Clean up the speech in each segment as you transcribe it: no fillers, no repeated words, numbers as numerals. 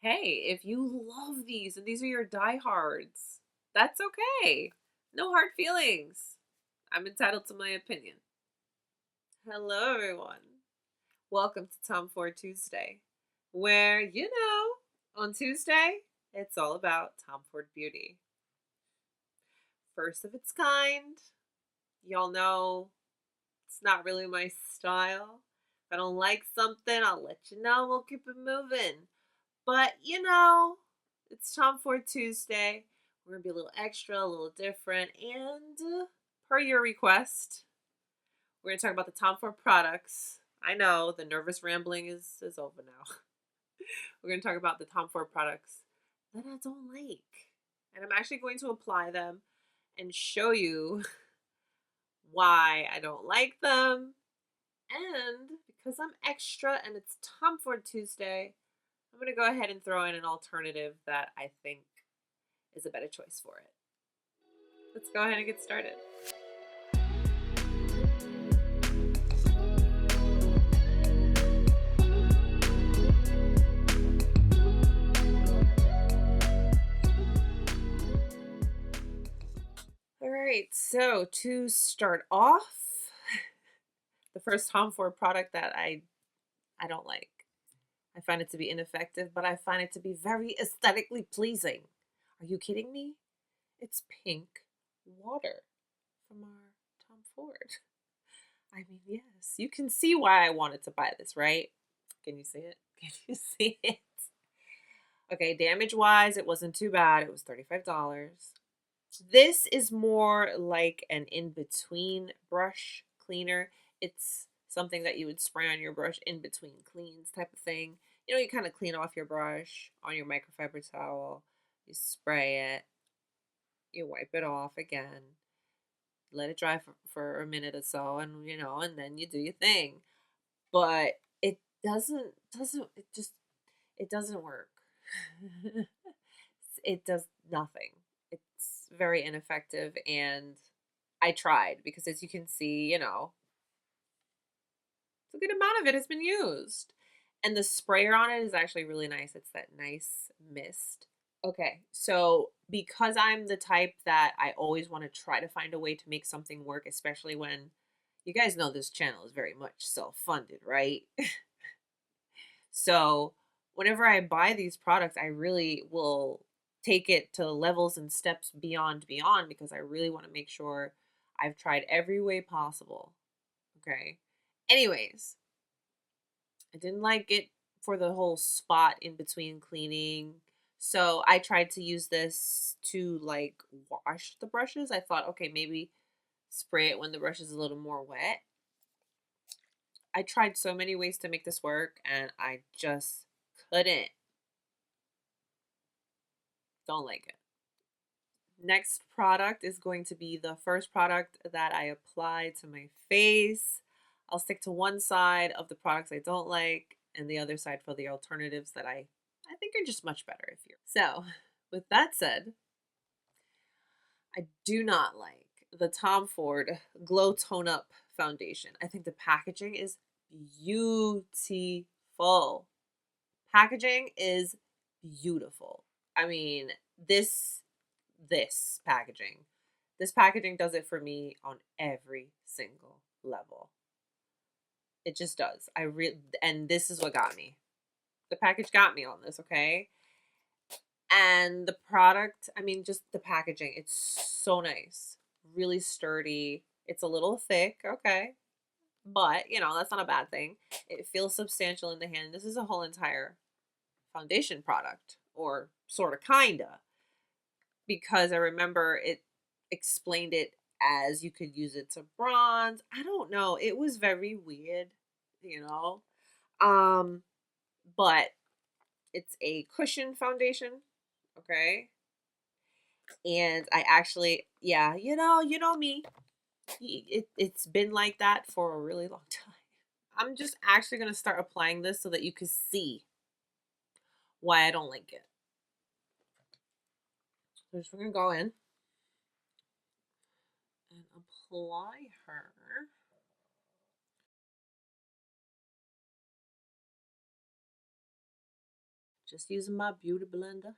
Hey, if you love these and these are your diehards, that's okay. No hard feelings. I'm entitled to my opinion. Hello, everyone. Welcome to Tom Ford Tuesday, where, on Tuesday, it's all about Tom Ford beauty. First of its kind. Y'all know it's not really my style. If I don't like something, I'll let you know. We'll keep it moving. But it's Tom Ford Tuesday. We're gonna be a little extra, a little different, and per your request, we're gonna talk about the Tom Ford products. I know the nervous rambling is over now. We're gonna talk about the Tom Ford products that I don't like, and I'm actually going to apply them and show you why I don't like them. And because I'm extra and it's Tom Ford Tuesday, I'm going to go ahead and throw in an alternative that I think is a better choice for it. Let's go ahead and get started. All right, so to start off, the first Tom Ford product that I don't like. I find it to be ineffective, but I find it to be very aesthetically pleasing. Are you kidding me? It's pink water from our Tom Ford. I mean, yes, you can see why I wanted to buy this, right? Can you see it? Can you see it? Okay, damage wise, it wasn't too bad. It was $35. This is more like an in between brush cleaner. It's something that you would spray on your brush in between cleans type of thing. You kind of clean off your brush on your microfiber towel. You spray it, you wipe it off again, let it dry for a minute or so, and then you do your thing. But it doesn't it doesn't work. It does nothing. It's very ineffective, and I tried because, as you can see, a good amount of it has been used. And the sprayer on it is actually really nice. It's that nice mist. Okay, so because I'm the type that I always want to try to find a way to make something work, especially when you guys know this channel is very much self-funded, right? So whenever I buy these products, I really will take it to levels and steps beyond because I really want to make sure I've tried every way possible. Okay. Anyways, I didn't like it for the whole spot in between cleaning. So I tried to use this to like wash the brushes. I thought, okay, maybe spray it when the brush is a little more wet. I tried so many ways to make this work and I just couldn't. Don't like it. Next product is going to be the first product that I apply to my face. I'll stick to one side of the products I don't like and the other side for the alternatives that I think are just much better if you're. So, with that said, I do not like the Tom Ford Glow Tone Up foundation. I think the packaging is beautiful. Packaging is beautiful. I mean, this packaging. This packaging does it for me on every single level. It just does. And this is what got me. The package got me on this, okay? And the product, I mean, just the packaging, it's so nice. Really sturdy. It's a little thick, okay? But, that's not a bad thing. It feels substantial in the hand. This is a whole entire foundation product, or sort of, kinda, because I remember it explained it as you could use it to bronze. I don't know. It was very weird, you know. Um, but it's a cushion foundation, okay? And I actually, yeah, you know me. It's been like that for a really long time. I'm just actually gonna start applying this so that you can see why I don't like it. So just we're gonna go in and apply her. Just using my beauty blender.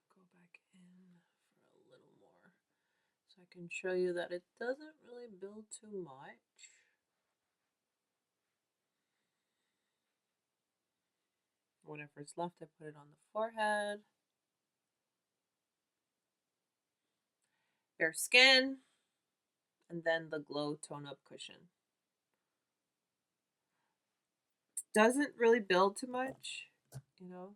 Go back in for a little more so I can show you that it doesn't really build too much. Whatever's left, I put it on the forehead. Bare skin, and then the Glow Tone Up Cushion. Doesn't really build too much, you know,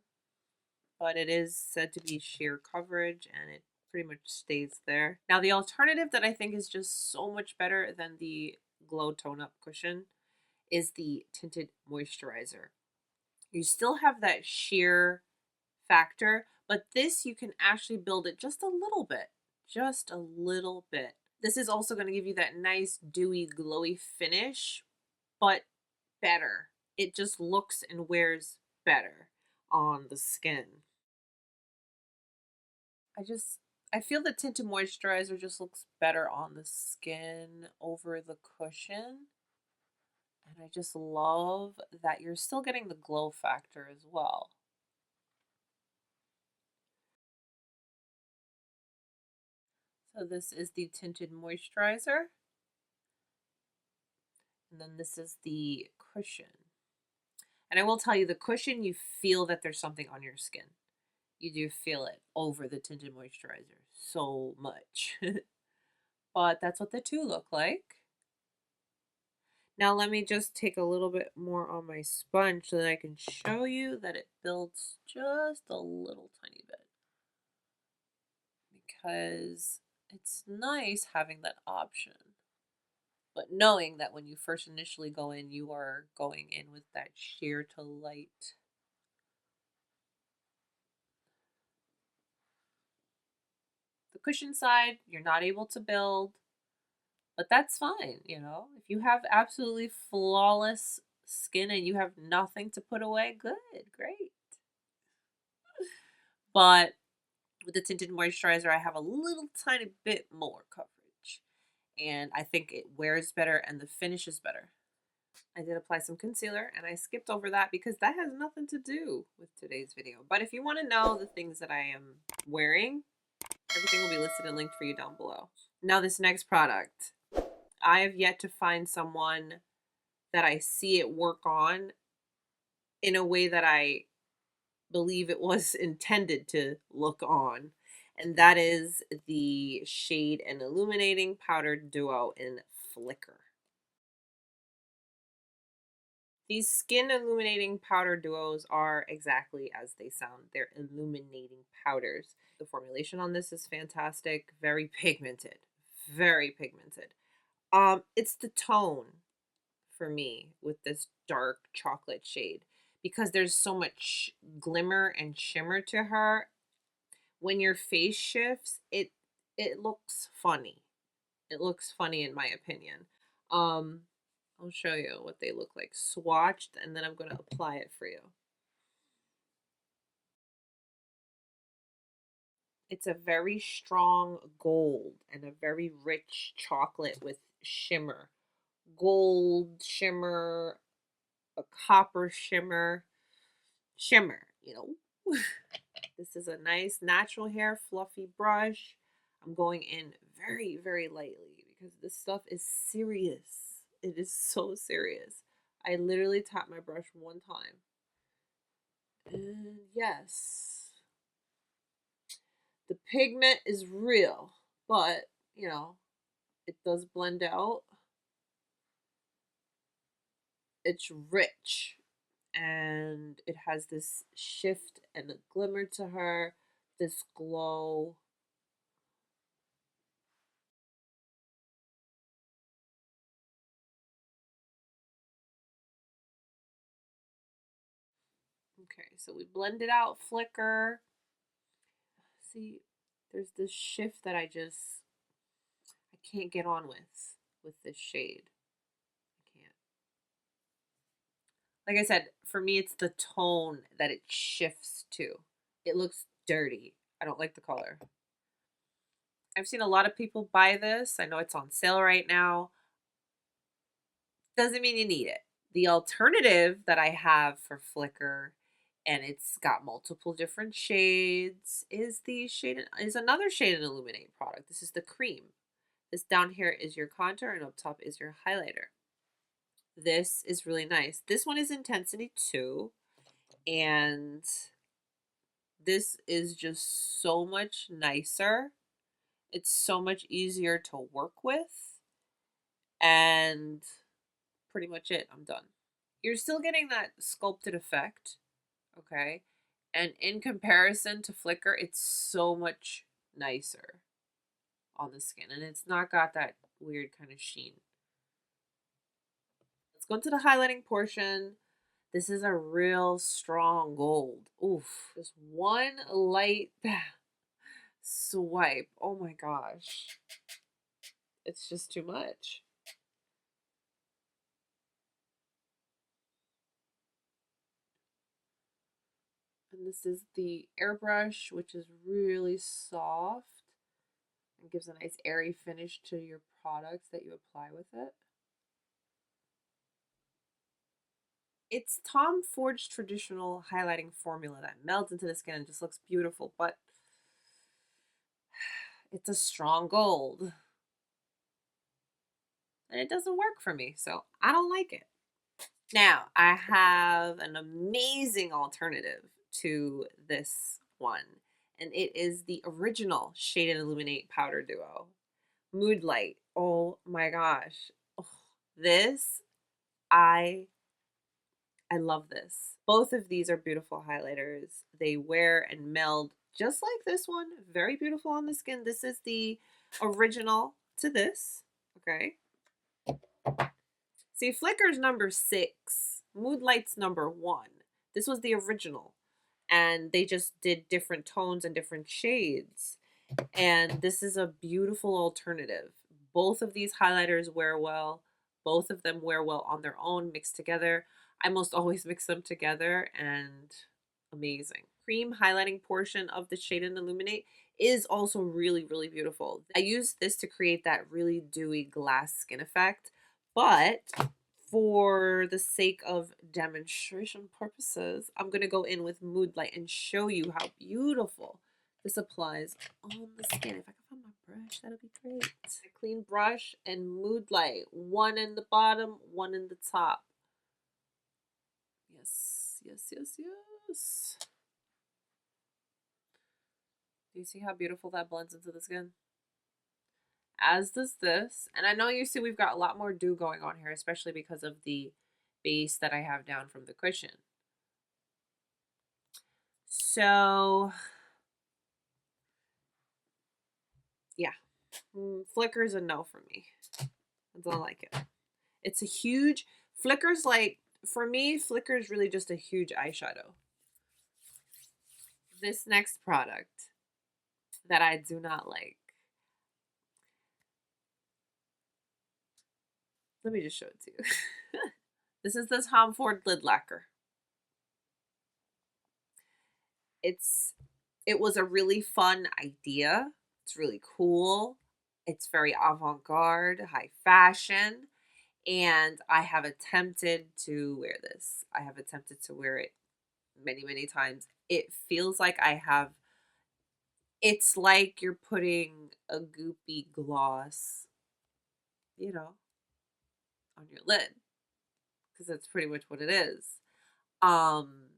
but it is said to be sheer coverage and it pretty much stays there. Now, the alternative that I think is just so much better than the Glow Tone Up Cushion is the Tinted Moisturizer. You still have that sheer factor, but this you can actually build it just a little bit. Just a little bit. This is also going to give you that nice dewy glowy finish, but better. It just looks and wears better on the skin. I feel the tinted moisturizer just looks better on the skin over the cushion. And I just love that you're still getting the glow factor as well. So this is the tinted moisturizer. And then this is the cushion. And I will tell you, the cushion, you feel that there's something on your skin. You do feel it over the tinted moisturizer so much. But that's what the two look like. Now let me just take a little bit more on my sponge so that I can show you that it builds just a little tiny bit. Because it's nice having that option. But knowing that when you first initially go in, you are going in with that sheer to light. The cushion side, you're not able to build, but that's fine, you know. If you have absolutely flawless skin and you have nothing to put away, good, great. But with the tinted moisturizer, I have a little tiny bit more coverage. And I think it wears better and the finish is better. I did apply some concealer and I skipped over that because that has nothing to do with today's video. But if you want to know the things that I am wearing, everything will be listed and linked for you down below. Now this next product, I have yet to find someone that I see it work on in a way that I believe it was intended to look on. And that is the Shade and Illuminating Powdered Duo in Flicker. These skin illuminating powder duos are exactly as they sound. They're illuminating powders. The formulation on this is fantastic, very pigmented, very pigmented. It's the tone for me with this dark chocolate shade because there's so much glimmer and shimmer to her. When your face shifts, it looks funny. It looks funny in my opinion. I'll show you what they look like swatched, and then I'm going to apply it for you. It's a very strong gold and a very rich chocolate with shimmer. Gold shimmer, a copper shimmer, you know. This is a nice natural hair fluffy brush. I'm going in very, very lightly because this stuff is serious. It is so serious. I literally tapped my brush one time. And yes, the pigment is real, but you know, it does blend out. It's rich and it has this shift and a glimmer to her, this glow. Okay, so we blend it out, flicker. See, there's this shift that I can't get on with this shade. I can't. Like I said, for me, it's the tone that it shifts to. It looks dirty. I don't like the color. I've seen a lot of people buy this. I know it's on sale right now. Doesn't mean you need it. The alternative that I have for Flicker, and it's got multiple different shades, is another shade and Illuminate product. This is the cream. This down here is your contour, and up top is your highlighter. This is really nice. This one is Intensity 2, and this is just so much nicer. It's so much easier to work with, and pretty much it. I'm done. You're still getting that sculpted effect, okay? And in comparison to Flicker, it's so much nicer on the skin, and it's not got that weird kind of sheen. Let's go into the highlighting portion. This is a real strong gold. Oof. Just one light swipe. Oh my gosh. It's just too much. And this is the airbrush, which is really soft and gives a nice airy finish to your products that you apply with it. It's Tom Ford's traditional highlighting formula that melts into the skin and just looks beautiful, but it's a strong gold. And it doesn't work for me, so I don't like it. Now, I have an amazing alternative to this one, and it is the original Shade and Illuminate Powder Duo. Moodlight. Oh my gosh. Oh, this, I I love this. Both of these are beautiful highlighters. They wear and meld just like this one. Very beautiful on the skin. This is the original to this. Okay. See, Flicker's number 6. Moodlight's number 1. This was the original. And they just did different tones and different shades. And this is a beautiful alternative. Both of these highlighters wear well. Both of them wear well on their own, mixed together. I most always mix them together, and amazing. Cream highlighting portion of the Shade and Illuminate is also really, really beautiful. I use this to create that really dewy glass skin effect, but for the sake of demonstration purposes, I'm going to go in with Moodlight and show you how beautiful this applies on the skin. If I can find my brush, that'll be great. A clean brush and Moodlight. One in the bottom, one in the top. Yes, yes, yes, yes. Do you see how beautiful that blends into the skin? As does this. And I know you see we've got a lot more dew going on here, especially because of the base that I have down from the cushion. So, yeah. Flicker's a no for me. I don't like it. It's a huge... Flicker's like... For me, Flicker's really just a huge eyeshadow. This next product that I do not like. Let me just show it to you. This is the Tom Ford Lid Lacquer. It was a really fun idea. It's really cool. It's very avant-garde, high fashion, and I have attempted to wear this. I have attempted to wear it many, many times. It feels like it's like you're putting a goopy gloss, you know, on your lid, because that's pretty much what it is. Um,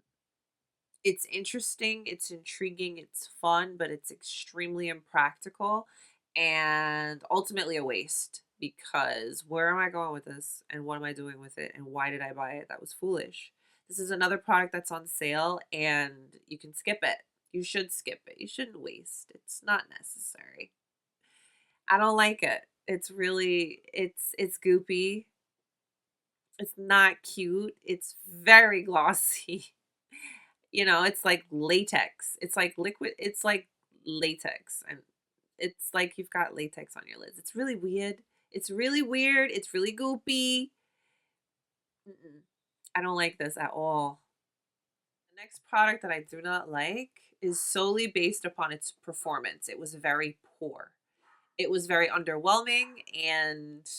it's interesting, it's intriguing, it's fun, but it's extremely impractical and ultimately a waste, because where am I going with this and what am I doing with it and why did I buy it? That was foolish. This is another product that's on sale and you can skip it. You should skip it. You shouldn't waste. It's not necessary. I don't like it. It's really it's goopy. It's not cute. It's very glossy. You know, it's like latex. It's like liquid. It's like latex. And it's like you've got latex on your lids. It's really weird. It's really weird. It's really goopy. Mm-mm. I don't like this at all. The next product that I do not like is solely based upon its performance. It was very poor. It was very underwhelming and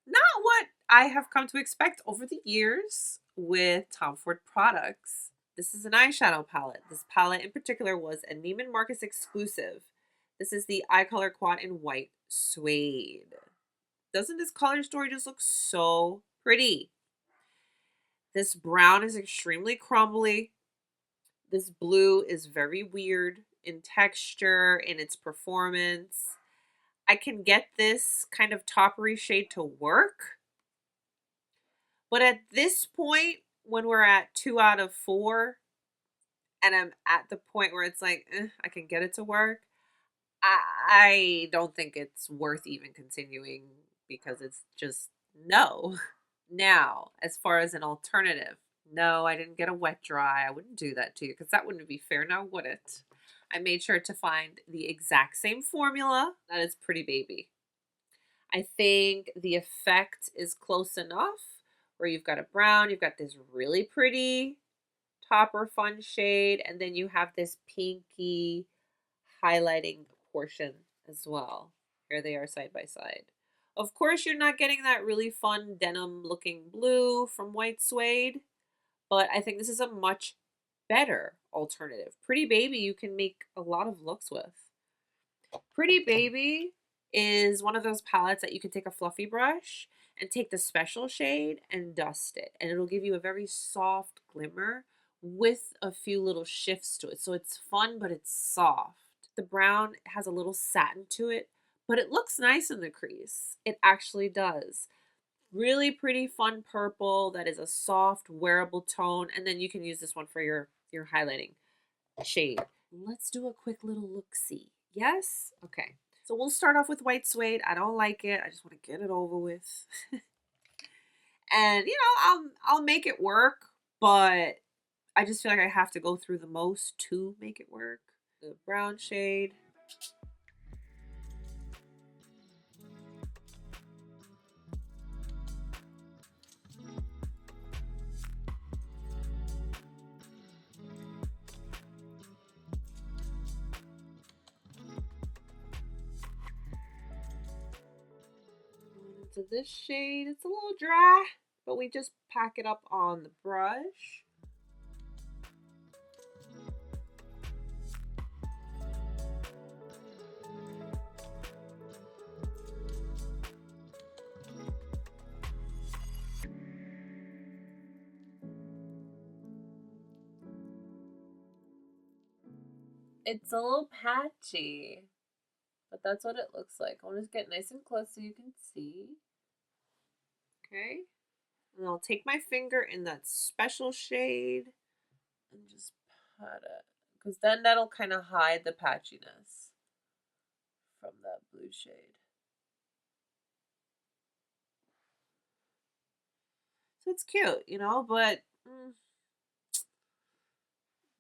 not what I have come to expect over the years with Tom Ford products. This is an eyeshadow palette. This palette in particular was a Neiman Marcus exclusive. This is the Eye Color Quad in White Suede. Doesn't this color story just look so pretty? This brown is extremely crumbly. This blue is very weird in texture, in its performance. I can get this kind of toppery shade to work. But at this point, when we're at 2 out of 4, and I'm at the point where it's like, I can get it to work, I don't think it's worth even continuing because it's just no. Now, as far as an alternative, no, I didn't get a wet dry. I wouldn't do that to you because that wouldn't be fair now, would it? I made sure to find the exact same formula that is Pretty Baby. I think the effect is close enough where you've got a brown, you've got this really pretty topper fun shade, and then you have this pinky highlighting portion as well. Here they are side by side. Of course, you're not getting that really fun denim looking blue from White Suede, but I think this is a much better alternative. Pretty Baby, you can make a lot of looks with. Pretty Baby is one of those palettes that you can take a fluffy brush and take the special shade and dust it, and it'll give you a very soft glimmer with a few little shifts to it. So it's fun, but it's soft. The brown has a little satin to it, but it looks nice in the crease. It actually does. Really pretty fun purple that is a soft wearable tone, and then you can use this one for your highlighting shade. Let's do a quick little look-see. Yes? Okay. So we'll start off with White Suede. I don't like it. I just want to get it over with. And I'll make it work, but I just feel like I have to go through the most to make it work. The brown shade. Into this shade. It's a little dry, but we just pack it up on the brush. It's a little patchy, but that's what it looks like. I'll just get nice and close so you can see. Okay. And I'll take my finger in that special shade and just pat it. Because then that'll kind of hide the patchiness from that blue shade. So it's cute, but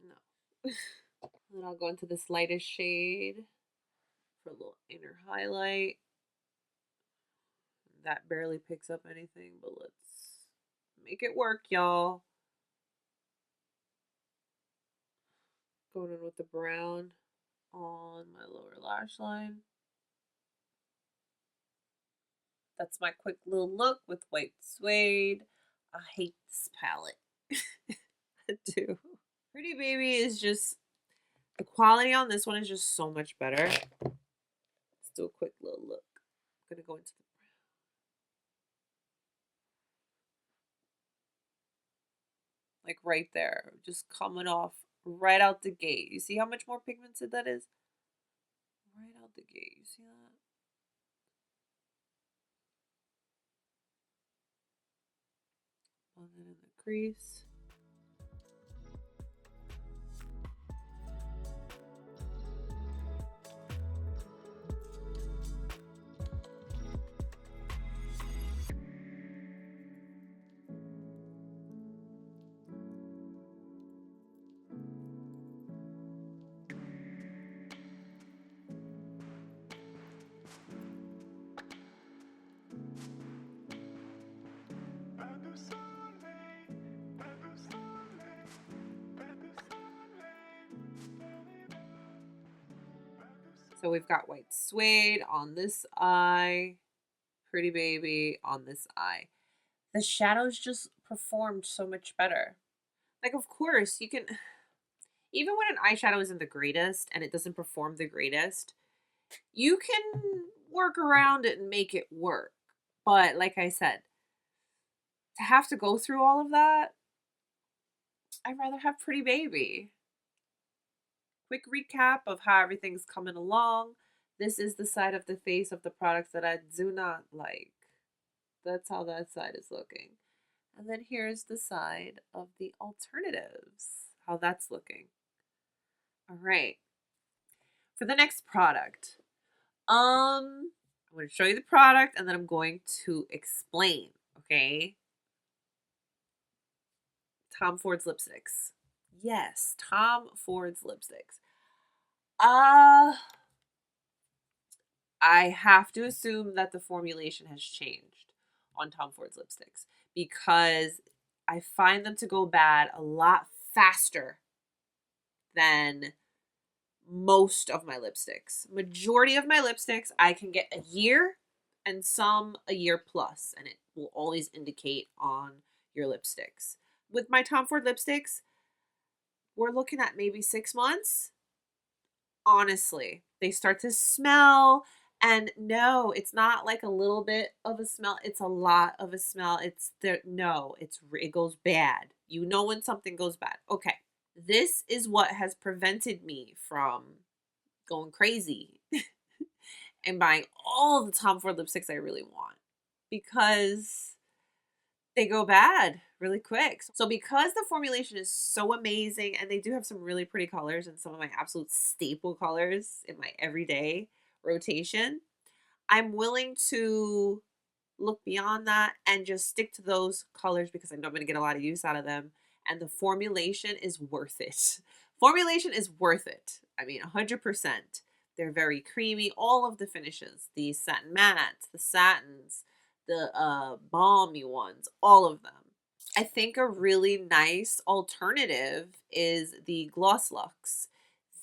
no. Then I'll go into this lightest shade for a little inner highlight. That barely picks up anything, but let's make it work, y'all. Going in with the brown on my lower lash line. That's my quick little look with White Suede. I hate this palette. I do. Pretty Baby is just, the quality on this one is just so much better. Let's do a quick little look. I'm going to go into the brown. Like right there. Just coming off right out the gate. You see how much more pigmented that is? Right out the gate. You see that? And then in the crease. So we've got white suede on this eye, pretty baby on this eye. The shadows just performed so much better. Like, of course, you can, even when an eyeshadow isn't the greatest and it doesn't perform the greatest, you can work around it and make it work. But like I said, to have to go through all of that, I'd rather have pretty baby. Quick recap of how everything's coming along. This is the side of the face of the products that I do not like. That's how that side is looking. And then here's the side of the alternatives, how that's looking. All right. For the next product, I'm going to show you the product and then I'm going to explain, okay? Tom Ford's lipsticks. Yes, Tom Ford's lipsticks. I have to assume that the formulation has changed on Tom Ford's lipsticks because I find them to go bad a lot faster than most of my lipsticks. Majority of my lipsticks I can get a year and some a year plus, and it will always indicate on your lipsticks. With my Tom Ford lipsticks, we're looking at maybe 6 months. Honestly, they start to smell, and no, it's not like a little bit of a smell, it's a lot of a smell. It's there, no, it goes bad. You know when something goes bad. Okay. This is what has prevented me from going crazy and buying all the Tom Ford lipsticks I really want because they go bad really quick. So because the formulation is so amazing and they do have some really pretty colors and some of my absolute staple colors in my everyday rotation, I'm willing to look beyond that and just stick to those colors because I know I'm going to get a lot of use out of them. And the formulation is worth it. Formulation is worth it. I mean, 100%. They're very creamy. All of the finishes, the satin mattes, the satins, the balmy ones, all of them. I think a really nice alternative is the Gloss Luxe.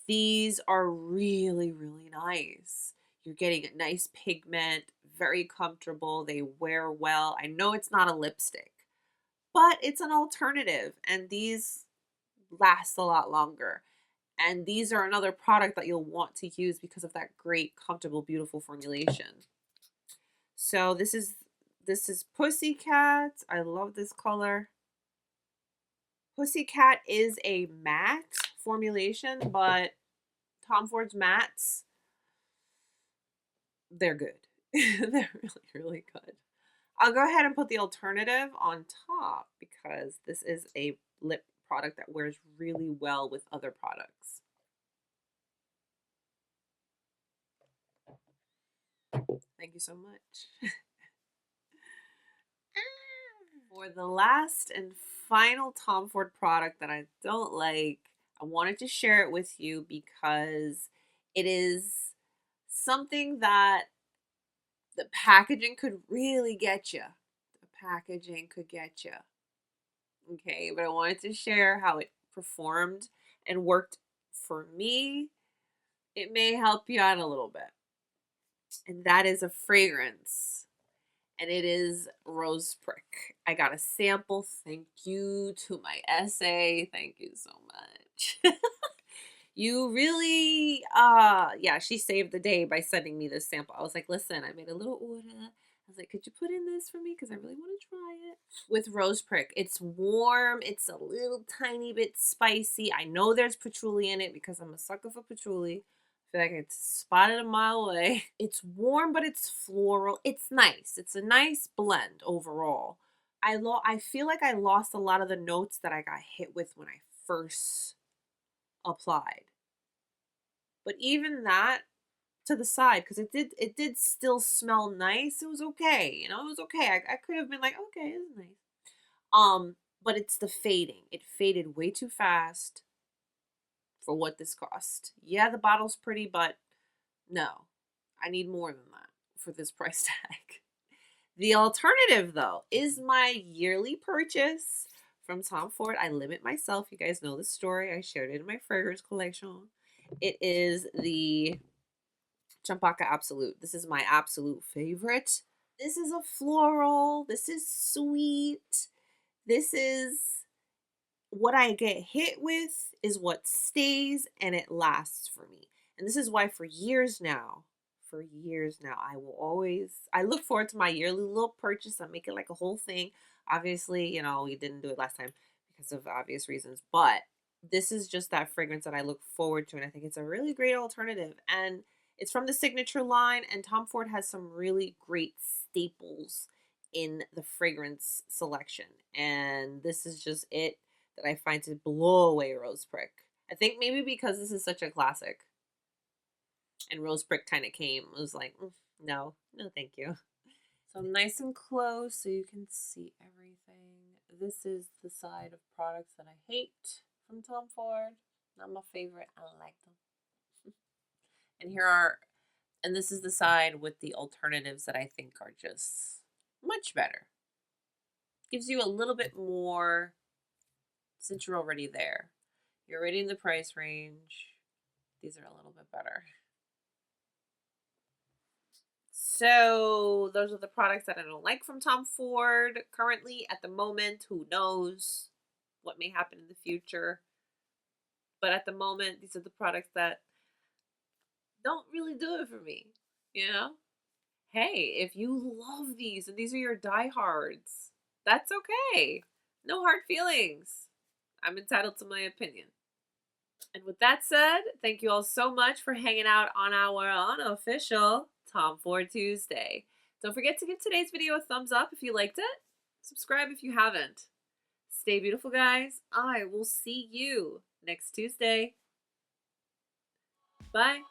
These are really, really nice. You're getting a nice pigment, very comfortable. They wear well. I know it's not a lipstick, but it's an alternative, and these last a lot longer. And these are another product that you'll want to use because of that great, comfortable, beautiful formulation. So this is Pussycat. I love this color. Pussycat is a matte formulation, but Tom Ford's mattes, they're good. They're really, really good. I'll go ahead and put the alternative on top because this is a lip product that wears really well with other products. Thank you so much. For the last and final Tom Ford product that I don't like, I wanted to share it with you because it is something that the packaging could really get you. The packaging could get you. Okay, but I wanted to share how it performed and worked for me. It may help you out a little bit. And that is a fragrance. And it is Rose Prick. I got a sample. Thank you to my essay. Thank you so much. You really, yeah, she saved the day by sending me this sample. I was like, listen, I made a little order. I was like, could you put in this for me? Because I really want to try it. With Rose Prick, it's warm. It's a little tiny bit spicy. I know there's patchouli in it because I'm a sucker for patchouli. I feel like it's spotted a mile away. It's warm, but it's floral. It's nice. It's a nice blend overall. I feel like I lost a lot of the notes that I got hit with when I first applied. But even that to the side, because it did still smell nice. It was okay. You know, it was okay. I could have been like, okay, it's nice. But it's the fading. It faded way too fast for what this cost. Yeah, the bottle's pretty, but no. I need more than that for this price tag. The alternative, though, is my yearly purchase from Tom Ford. I limit myself. You guys know the story. I shared it in my fragrance collection. It is the Champaca Absolute. This is my absolute favorite. This is a floral. This is sweet. This is what I get hit with is what stays and it lasts for me. And this is why for years now, I will always, I look forward to my yearly little purchase. I make it like a whole thing. Obviously, you know, we didn't do it last time because of obvious reasons, but this is just that fragrance that I look forward to. And I think it's a really great alternative. And it's from the signature line, and Tom Ford has some really great staples in the fragrance selection. And this is just it that I find to blow away Rose Prick. I think maybe because this is such a classic. And Rose Prick kind of came. It was like, no, thank you. So nice and close so you can see everything. This is the side of products that I hate from Tom Ford. Not my favorite. I don't like them. And this is the side with the alternatives that I think are just much better. Gives you a little bit more since you're already there. You're already in the price range. These are a little bit better. So those are the products that I don't like from Tom Ford currently at the moment. Who knows what may happen in the future? But at the moment, these are the products that don't really do it for me, you know? Hey, if you love these and these are your diehards, that's okay. No hard feelings. I'm entitled to my opinion. And with that said, thank you all so much for hanging out on our unofficial Tom Ford Tuesday. Don't forget to give today's video a thumbs up if you liked it. Subscribe if you haven't. Stay beautiful, guys. I will see you next Tuesday. Bye.